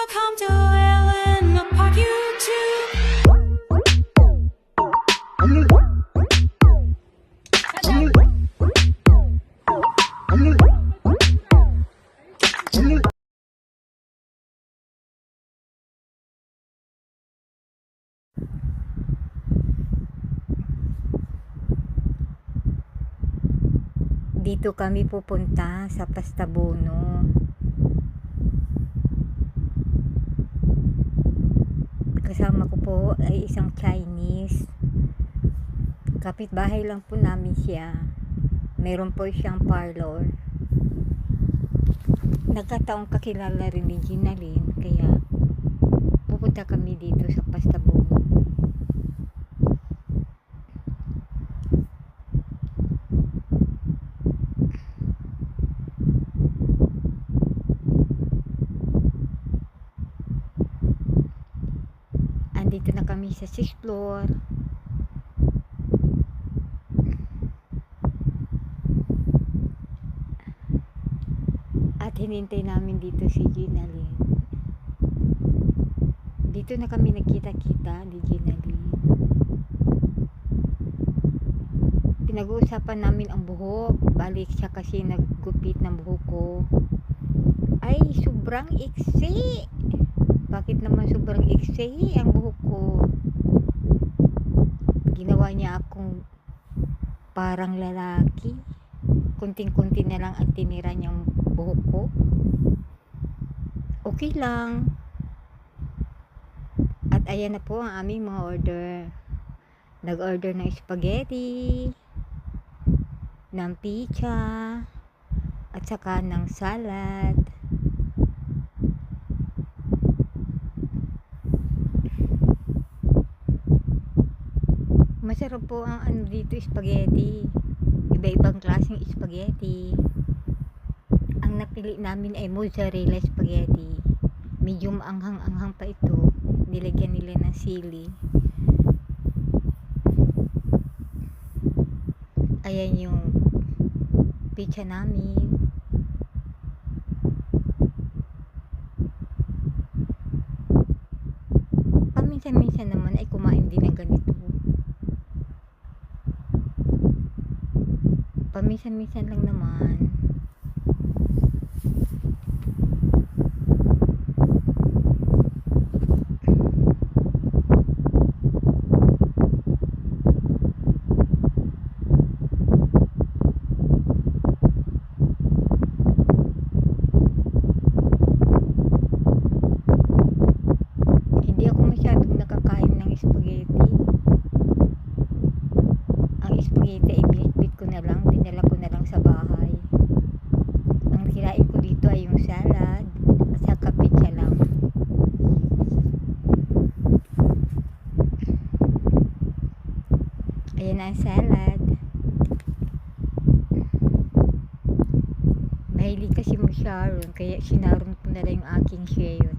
Welcome to Ellen Park YouTube. Dito kami pupunta sa Pastabono. Kasama ko po ay isang Chinese. Kapitbahay lang po namin siya. Meron po siyang parlor. Nagkataong kakilala rin ni Ginalyn, kaya pupunta kami dito sa Pastabono. Andito na kami sa 6th floor. At hinintay namin dito si Ginalyn. Dito na kami nagkita-kita ni Ginalyn. Pinag-uusapan namin ang buhok. Balik siya kasi naggupit ng buhok ko. Ay, sobrang iksi! Bakit naman sobrang iksi ang buhok ko? Ginawa niya akong parang lalaki. Kunting-kunti na lang ang tinira niyang buhok ko. Okay lang. At ayan na po ang aming mga order. Nag-order ng spaghetti, ng pizza, at saka ng salad. Masarap po ang ano dito, spaghetti. Iba-ibang klaseng spaghetti. Ang napili namin ay mozzarella spaghetti. Medyo anghang-anghang pa ito. Nilagyan nila ng sili. Ayan yung pizza namin. Paminsan-minsan naman ay kumain din ng ganito. Paminsan-minsan lang naman. Hindi ako masyadong nakakain ng spaghetti. Ang spaghetti ay binitbit ko na lang, dinala ko na lang sa bahay. Ang kinain ko dito ay yung salad at saka pizza lang. Ayan na ang salad. Mahilig kasi mag-sharon, kaya sinaron ko na lang yung aking share.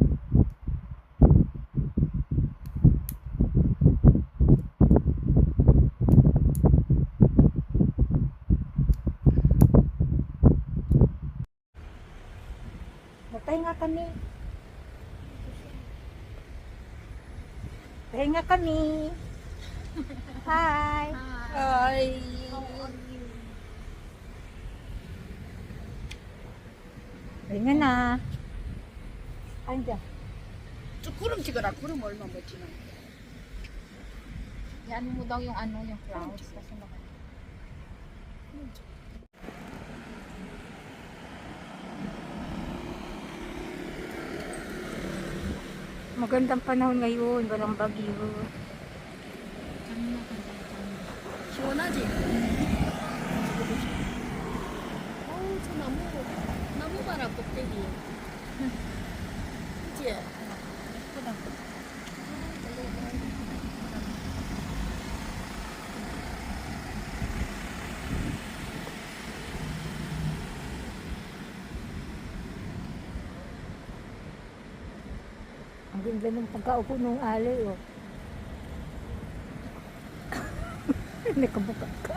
Pahinga kami. Pahinga kami. Hi. Hi. Pahinga na. 앉아. 저 구름 찍어라. 구름 얼마 멋지나. Yan mo daw yung ano, yung clouds kasi Magandang panahon ngayon, walang bagyo. 시원하지? 어우, 저 나무 봐라, 꼭대기. 그치? 예쁘다. Ang ganda ng pagkaupo ng alay, oh. Nakabuka ka.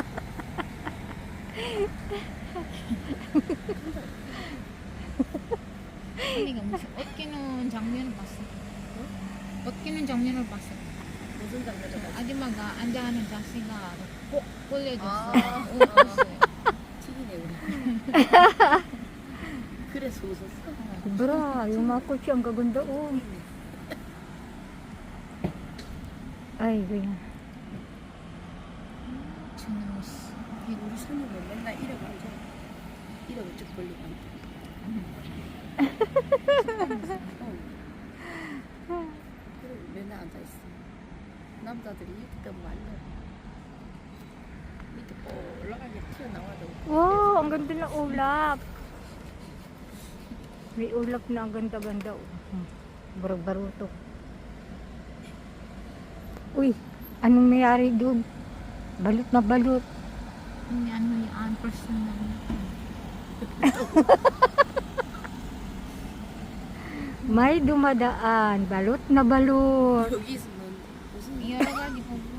언니가 무슨 옷 끼는 장면을 봤어. 옷 끼는 장면을 봤어. 무슨 장면을 봤어? 아줌마가 앉아하는 자세가 꼭 올려줬어. 아. 웃었어요. 튀기네 우리. 그래서 웃었어. Bra, yung mga kotse ang gaganda oh. Ay, ganyan. 준호 씨. 우리 손님은 맨날 이러고 앉아. 이러고 쭉 벌리고 앉아. 그리고 맨날 앉아 있어. 남자들이 이때 말려. 밑에 올라가게 튀어나와도 Wow, ang ganda ng ulap. May ulap na ang ganda-ganda oh. Barog-baruto. Uy, anong nangyari doon? Balot na balot. Yung ano yung personal. May dumadaan. Balot na balot. 여기 있으면 무슨 여러 가지 보고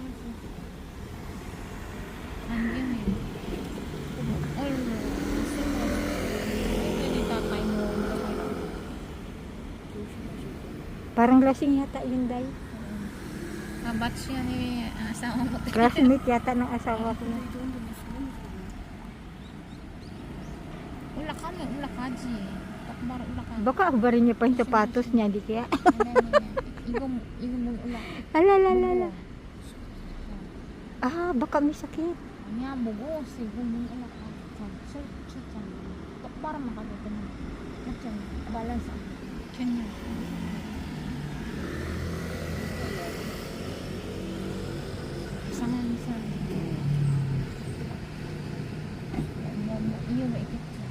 안경이 얼로 hindi tatay mo Parang lasing yata yun, Day. batch yan ni asawa mo. Classmate yata ng asawa ko. Ulakan mo, ulakaji. Takbar ulakan. Baka abarin niya pa yung sapatos niya, di kaya? Igom mo ulak. Alalala. Ah, baka may sakit. Anya bugo si gumong ulak. Sir, takbar makadito mo. Macam balance ang kanya. Sangan sa iyo maikit siya.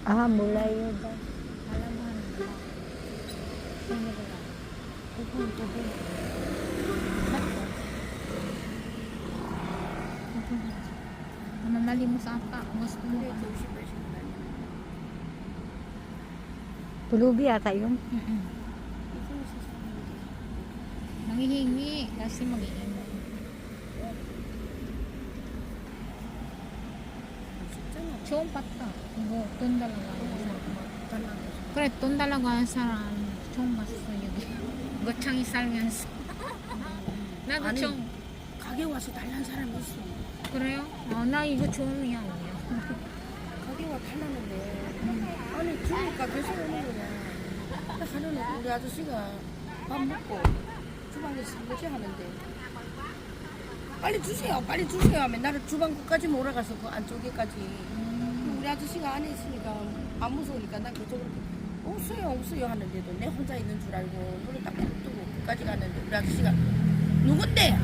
Ah, mulai yun. Halaman nila. Sino ba? Tuhon. Bakit? Namamali mo sa apa. Gusto mo ka. Tulubi yata yun. Nangihingi kasi mag-iinom. Chong patta. Ibo, 돈 달라고 하는 사람. 그래, 돈 달라고 하는 사람 처음 봤어, 여기. 거창이 살면서. 나도 아니. 좀, 가게 와서 달란 사람이 있어. 그래요? 나 이거 처음이야, 그냥. 가게 와 달라는데 아니 주니까 계속 오는 거냐. 딱 하는 우리 아저씨가 밥 먹고 주방에서 설거지 하는데 빨리 주세요 하면 나를 주방 끝까지 몰아가서 그 안쪽에까지 우리 아저씨가 안에 있으니까 안 무서우니까 난 그쪽으로 없어요 하는데도 내 혼자 있는 줄 알고 문을 딱 뜨고 끝까지 갔는데 우리 아저씨가 누군데?